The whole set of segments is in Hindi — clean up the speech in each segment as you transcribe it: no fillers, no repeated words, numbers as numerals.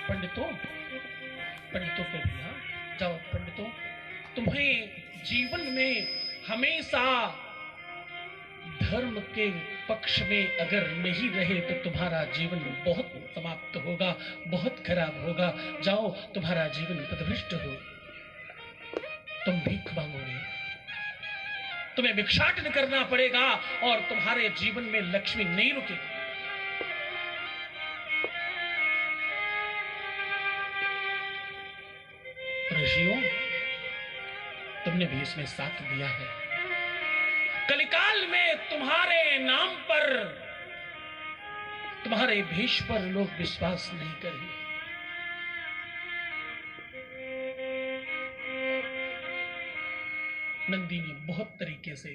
पंडितों पंडितों को भी, हाँ जाओ पंडितों, तुम्हें जीवन में हमेशा धर्म के पक्ष में अगर नहीं रहे तो तुम्हारा जीवन बहुत समाप्त होगा, बहुत खराब होगा। जाओ, तुम्हारा जीवन पदभ्रष्ट हो, तुम भीख मांगोगे, तुम्हें भिक्षाटन करना पड़ेगा और तुम्हारे जीवन में लक्ष्मी नहीं रुकेगी। ऋषियों, तुमने भी इसमें साथ दिया है। कलिकाल में तुम्हारे नाम पर, तुम्हारे भेष पर लोग विश्वास नहीं करेंगे। नंदी ने बहुत तरीके से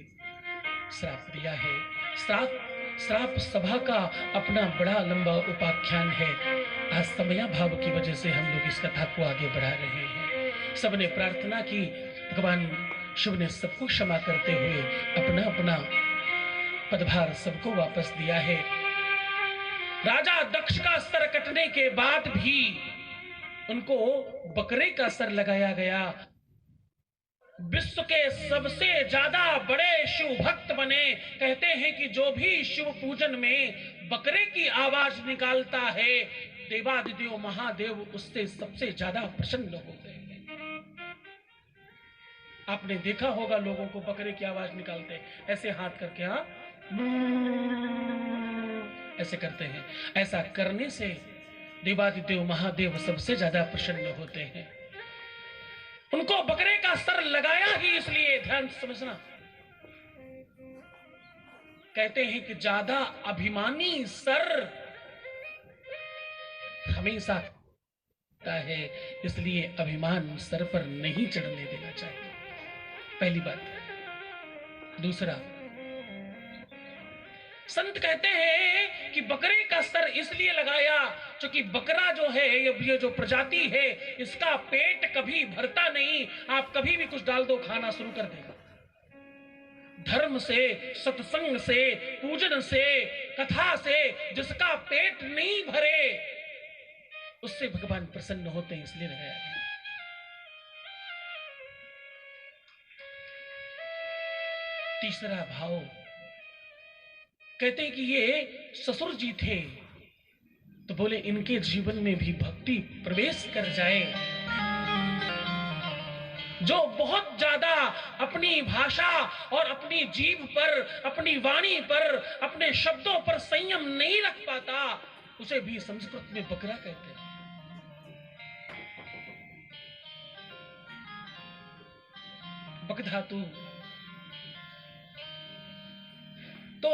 श्राप दिया है। श्राप सभा का अपना बड़ा लंबा उपाख्यान है। आज समयाभाव की वजह से हम लोग इस कथा को आगे बढ़ा रहे हैं। सबने प्रार्थना की, भगवान शिव ने सबको क्षमा करते हुए अपना अपना पदभार सबको वापस दिया है। राजा दक्ष का सर कटने के बाद भी उनको बकरे का सर लगाया गया। विश्व के सबसे ज्यादा बड़े शिव भक्त बने। कहते हैं कि जो भी शिव पूजन में बकरे की आवाज निकालता है, देवादिदेव महादेव उससे सबसे ज्यादा प्रसन्न होते हैं। आपने देखा होगा लोगों को बकरे की आवाज निकालते ऐसे हाथ करके, हाँ ऐसे करते हैं। ऐसा करने से देवादिदेव महादेव सबसे ज्यादा प्रसन्न होते हैं। उनको बकरे का सर लगाया ही इसलिए, ध्यान से समझना, कहते हैं कि ज्यादा अभिमानी सर हमेशा है, इसलिए अभिमान सर पर नहीं चढ़ने देना चाहिए, पहली बात। दूसरा, संत कहते हैं कि बकरे का सर इसलिए लगाया क्योंकि बकरा जो है, ये जो प्रजाति है, इसका पेट कभी भरता नहीं। आप कभी भी कुछ डाल दो, खाना शुरू कर देगा। धर्म से, सत्संग से, पूजन से, कथा से जिसका पेट नहीं भरे उससे भगवान प्रसन्न होते हैं, इसलिए लगाया गया। तीसरा भाव, कहते हैं कि ये ससुर जी थे तो बोले इनके जीवन में भी भक्ति प्रवेश कर जाए। जो बहुत ज्यादा अपनी भाषा और अपनी जीभ पर, अपनी वाणी पर, अपने शब्दों पर संयम नहीं रख पाता, उसे भी संस्कृत में बकरा कहते हैं। बकधातु। तो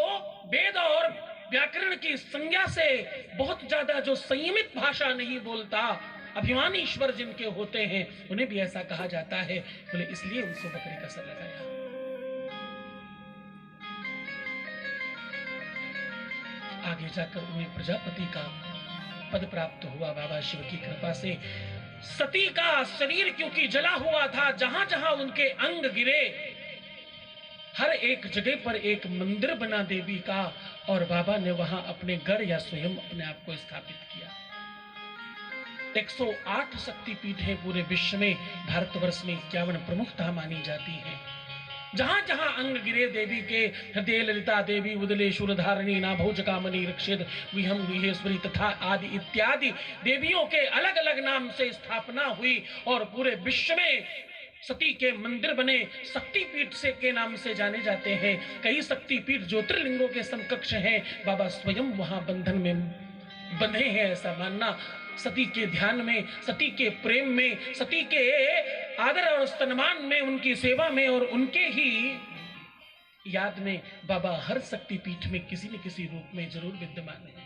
वेद और व्याकरण की संज्ञा से बहुत ज्यादा जो संयमित भाषा नहीं बोलता, अभिमानी ईश्वर जिनके होते हैं, उन्हें भी ऐसा कहा जाता है। बोले इसलिए उनको बकरे का सर लगाया। आगे जाकर उन्हें प्रजापति का पद प्राप्त हुआ बाबा शिव की कृपा से। सती का शरीर क्योंकि जला हुआ था, जहां जहां उनके अंग गिरे हर एक जगह पर एक मंदिर बना देवी का, और बाबा ने वहां अपने गढ़ या स्वयं अपने आप को स्थापित किया। 108 शक्तिपीठ है पूरे विश्व में। भारतवर्ष में 51 प्रमुखता मानी जाती है। जहां जहां अंग गिरे देवी के, हृदय ललिता देवी, उदले शूलधारिणी, नाभोजकामणि, रक्षित, विहम, विहेश्वरी तथा आदि इत्यादि देवियों के अलग अलग नाम से स्थापना हुई और पूरे विश्व में सती के मंदिर बने। शक्तिपीठ से के नाम से जाने जाते हैं। कई शक्तिपीठ ज्योतिर्लिंगों के समकक्ष हैं। बाबा स्वयं वहां बंधन में बंधे हैं, ऐसा मानना। सती के ध्यान में, सती के प्रेम में, सती के आदर और सम्मान में, उनकी सेवा में और उनके ही याद में बाबा हर शक्तिपीठ में किसी न किसी रूप में जरूर विद्यमान है।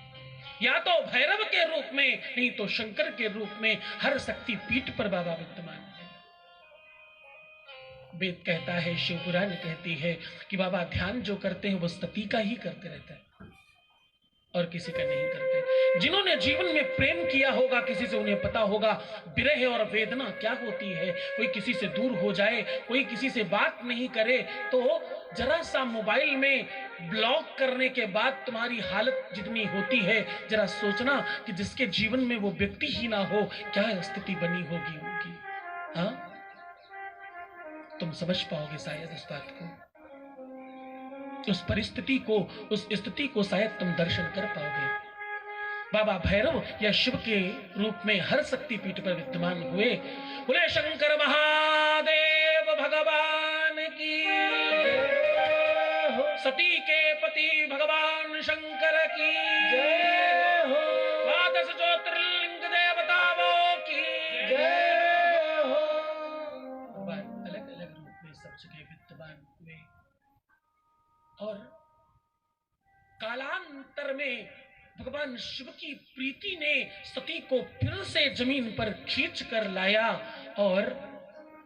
या तो भैरव के रूप में, नहीं तो शंकर के रूप में हर शक्तिपीठ पर बाबा विद्यमान है। वेद कहता है, शिव पुराण कहती है कि बाबा ध्यान जो करते हैं वो सती का ही करते रहते हैं। और किसी का नहीं करते। जिन्होंने जीवन में प्रेम किया होगा किसी से, उन्हें पता होगा विरह और वेदना क्या होती है। कोई किसी से दूर हो जाए, कोई किसी से बात नहीं करे, तो जरा सा मोबाइल में ब्लॉक करने के बाद तुम्हारी हालत जितनी होती है, जरा सोचना कि जिसके जीवन में वो व्यक्ति ही ना हो, क्या स्थिति बनी होगी उनकी। हाँ, तुम समझ पाओगे शायद उस बात को, उस परिस्थिति को, उस स्थिति को शायद तुम दर्शन कर पाओगे। बाबा भैरव या शिव के रूप में हर शक्ति पीठ पर विद्यमान हुए। बोले शंकर महादेव भगवान की, सती के पति भगवान शंकर की, द्वादश ज्योतिर्लिंग देवताओं की। अलग अलग रूप में सब जगह विद्यमान हुए और कालांतर में भगवान शिव की प्रीति ने सती को फिर से जमीन पर खींच कर लाया और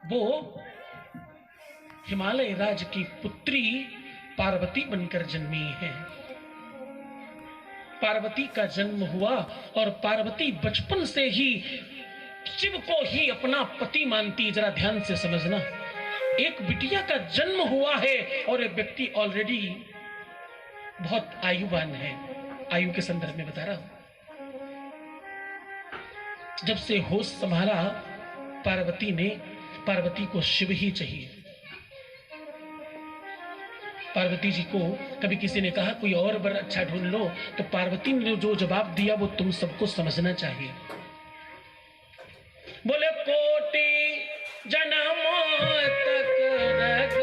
वो हिमालय राज की पुत्री पार्वती बनकर जन्मी है। पार्वती का जन्म हुआ और पार्वती बचपन से ही शिव को ही अपना पति मानती। जरा ध्यान से समझना, एक बिटिया का जन्म हुआ है और एक व्यक्ति ऑलरेडी बहुत आयुवान है। आयु के संदर्भ में बता रहा हूं। जब से होश संभाला पार्वती को शिव ही चाहिए। पार्वती जी को कभी किसी ने कहा कोई और वर अच्छा ढूंढ लो, तो पार्वती ने जो जवाब दिया वो तुम सबको समझना चाहिए। बोले कोटि जन्मों तक रगड़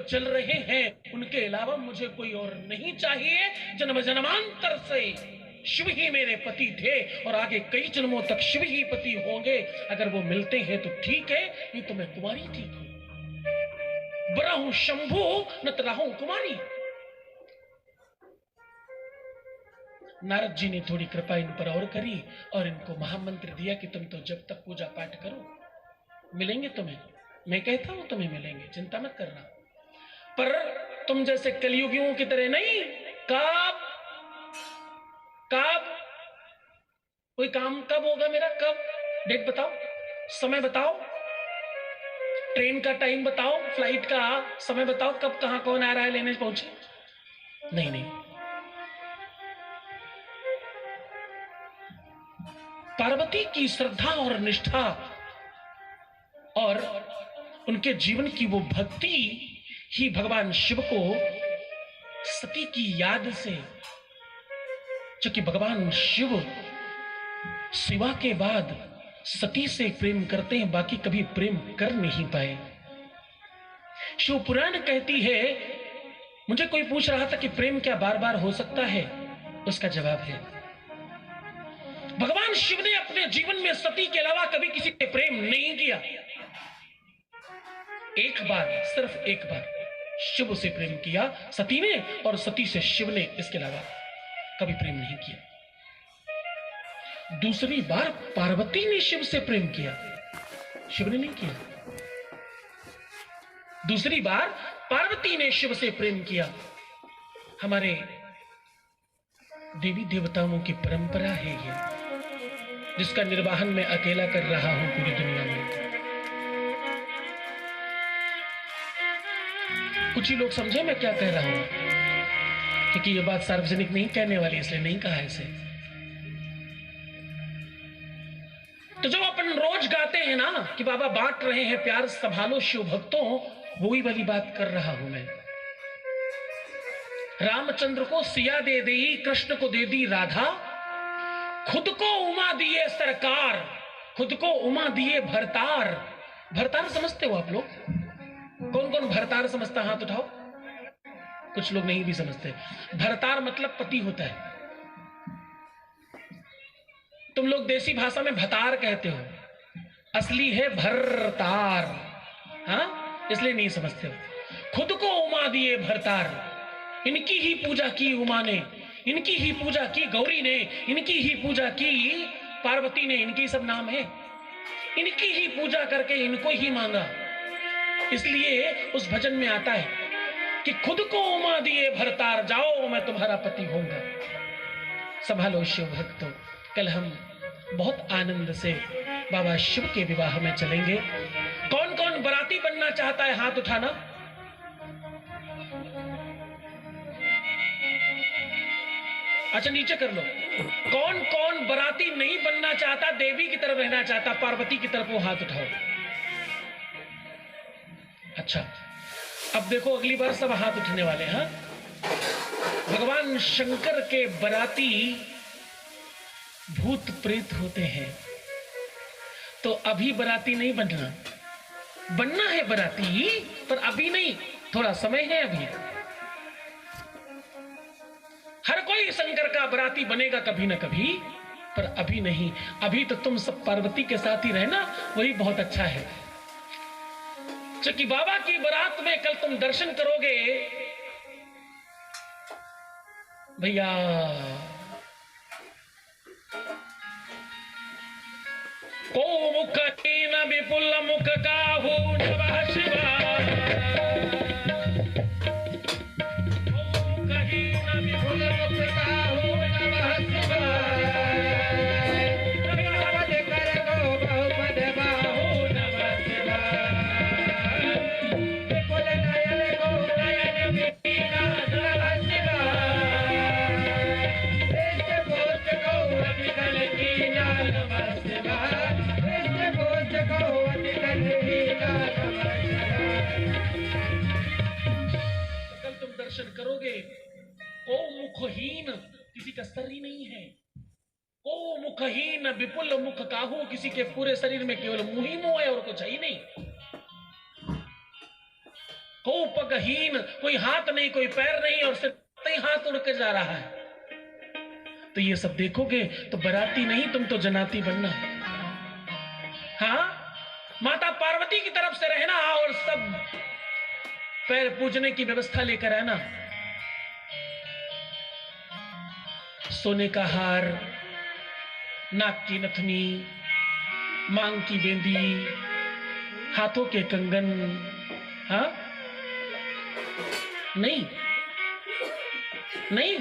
चल रहे हैं, उनके अलावा मुझे कोई और नहीं चाहिए। जन्म जन्मांतर से शिव ही मेरे पति थे और आगे कई जन्मों तक शिव ही पति होंगे। अगर वो मिलते हैं तो ठीक है, नहीं तो मैं कुमारी ठीक हूं। बड़ा हूं शंभु न तो रहूं कुमारी। नारद जी ने थोड़ी कृपा इन पर और करी और इनको महामंत्र दिया कि तुम तो जब तक पूजा पाठ करो मिलेंगे तुम्हें। मैं कहता हूं तुम्हें मिलेंगे, चिंता मत करना। पर तुम जैसे कलयुगियों की तरह नहीं। कब कोई काम कब होगा मेरा? कब? डेट बताओ, समय बताओ, ट्रेन का टाइम बताओ, फ्लाइट का समय बताओ, कब कहां कौन आ रहा है लेने पहुंचे। नहीं, पार्वती की श्रद्धा और निष्ठा और उनके जीवन की वो भक्ति ही भगवान शिव को सती की याद से, क्योंकि भगवान शिव शिवा के बाद सती से प्रेम करते हैं, बाकी कभी प्रेम कर नहीं पाए। शिव पुराण कहती है, मुझे कोई पूछ रहा था कि प्रेम क्या बार बार हो सकता है? उसका जवाब है, भगवान शिव ने अपने जीवन में सती के अलावा कभी किसी से प्रेम नहीं किया। एक बार, सिर्फ एक बार शिव से प्रेम किया सती ने, और सती से शिव ने, इसके अलावा कभी प्रेम नहीं किया। दूसरी बार पार्वती ने शिव से प्रेम किया, शिव ने नहीं किया। दूसरी बार पार्वती ने शिव से प्रेम किया। हमारे देवी देवताओं की परंपरा है ये, जिसका निर्वाहन मैं अकेला कर रहा हूं पूरी दुनिया में। कुछ ही लोग समझे मैं क्या कह रहा हूं। क्योंकि ये बात सार्वजनिक नहीं कहने वाली, इसलिए नहीं कहा इसे। तो जो अपन रोज गाते हैं ना कि बाबा बांट रहे हैं प्यार संभालो शिव भक्तों, वही वाली बात कर रहा हूं मैं। रामचंद्र को सिया दे दी, कृष्ण को दे दी राधा, खुद को उमा दिए सरकार, खुद को उमा दिए भरतार। भरतार समझते हो आप लोग? कौन कौन भरतार समझता? हाथ उठाओ। कुछ लोग नहीं भी समझते। भरतार मतलब पति होता है। तुम लोग देसी भाषा में भतार कहते हो, असली है भरतार। हाँ, इसलिए नहीं समझते हो। खुद को उमा दिए भरतार, इनकी ही पूजा की उमा ने, इनकी ही पूजा की गौरी ने, इनकी ही पूजा की पार्वती ने, इनकी सब नाम है। इनकी ही पूजा करके इनको ही मांगा। इसलिए उस भजन में आता है कि खुद को उमा दिए भरतार, जाओ मैं तुम्हारा पति होऊंगा। संभालो शिव भक्तों, कल हम बहुत आनंद से बाबा शिव के विवाह में चलेंगे। कौन कौन बराती बनना चाहता है हाथ उठाना। अच्छा नीचे कर लो। कौन कौन बराती नहीं बनना चाहता, देवी की तरफ रहना चाहता, पार्वती की तरफ, वो हाथ उठाओ। अच्छा, अब देखो अगली बार सब हाथ उठने वाले हैं। भगवान शंकर के बराती भूत प्रेत होते हैं, तो अभी बराती नहीं बनना। बनना है बराती, पर अभी नहीं, थोड़ा समय है अभी। हर कोई शंकर का बराती बनेगा कभी ना कभी, पर अभी नहीं। अभी तो तुम सब पार्वती के साथ ही रहना, वही बहुत अच्छा है। क्योंकि बाबा की बारात में कल तुम दर्शन करोगे भैया। को मुख न विपुल मुख काहू नमः शिवाय, को मुख न विपुल मुख काहू नमः शिवाय, नमः कर गो बहुपद बाहू नमः शिवाय, विपुल नयन गो नयन मीना नमः शिवाय, इष्ट भोज गो अभिगल कीना नमः शिवाय, कल तुम दर्शन करोगे। ओ मुखहीन, किसी का सर ही नहीं है। ओ मुखहीन विपुल मुख काहू, किसी के पूरे शरीर में केवल मुंह ही मुंह है और कुछ ही नहीं। को पगहीन, कोई हाथ नहीं, कोई पैर नहीं, और सिर्फ ही हाथ उड़ के जा रहा है। तो ये सब देखोगे तो बराती नहीं, तुम तो जनाती बनना। हाँ, माता पार्वती की तरफ से रहना और सब पैर पूजने की व्यवस्था लेकर आना। सोने का हार, नाक की नथनी, मांग की बेंदी, हाथों के कंगन। हाँ, नहीं नहीं,